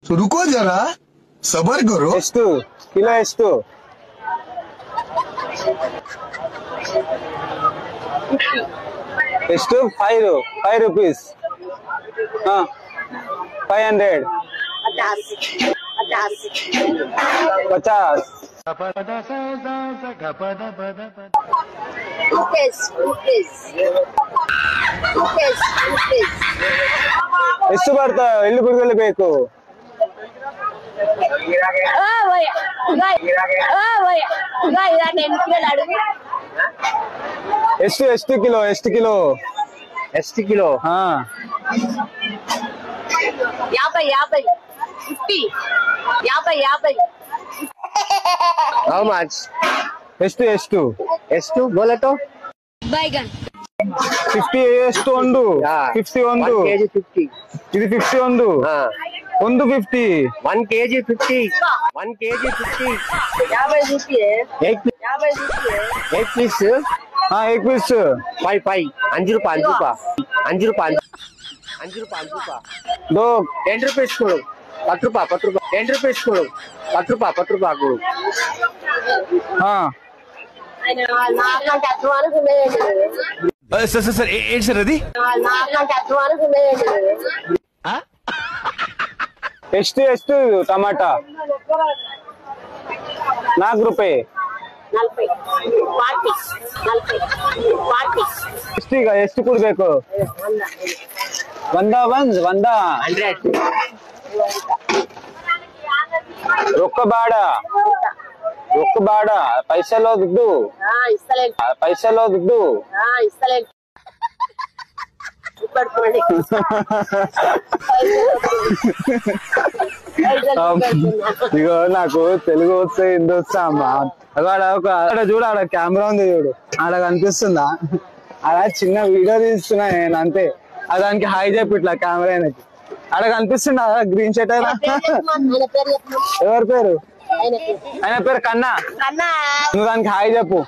तो रुको जरा सबर करो। ಎಷ್ಟು ಕಿಲೋ ಎಷ್ಟು? ಎಷ್ಟು? 5 rupees. हाँ 500. 50. ಎಷ್ಟು ಬರ್ತಾ ಎಲ್ಲಿ ಬಿಡುಗಡೆ ಬೇಕು? ಎಷ್ಟು ಕಿಲೋ? ಎಷ್ಟು ಕಿಲೋ? ಎಷ್ಟು ಕಿಲೋ? ಹಾ 50 50. How much? ಎಷ್ಟು ಎಷ್ಟು ಎಷ್ಟು बोले तो बैगन 50 ಎಷ್ಟು ಒಂದು 50 ಒಂದು 1 kg 50 ಇದು 50 ಒಂದು ಒಂದು 50 1 kg 50 1 kg 50 50 रुपये 8 piece हाँ एक पीस 5 5 ರೂಪಾಯಿ 5 ರೂಪಾಯಿ दो 10 rupees ಕೊಡು 10 ರೂಪಾಯಿ 10 rupees ಕೊಡು 10 ರೂಪಾಯಿ ಕೊಡು हाँ सर ఏంటి సార్ అది? ಎಷ್ಟು ಎಷ್ಟು ಟಮಾಟಾ 4 ರೂಪಾಯಿ 40 ಎಷ್ಟು ಈಗ ಎಷ್ಟು ಕೊಡ್ಬೇಕು? 100 ರೊಕ್ಕ ಬೇಡ ಪೈಸೆಲ್ಲೋ ದುಡ್ಡು ఇగో నాకు తెలుగు వస్తే హిందీ వస్తా అమ్మా. అక్కడ చూడు ఆడ కెమెరా ఉంది చూడు ఆడ కనిపిస్తుందా? అలా చిన్న వీడియో తీస్తున్నా నేను అంతే. దానికి హాయ్ చెప్పి ఇట్లా కెమెరా ఆడ కనిపిస్తుందా గ్రీన్ షర్ట్? ఎవరి పేరు? ఆయన పేరు కన్నా. నువ్వు దానికి హాయ్ చెప్పు.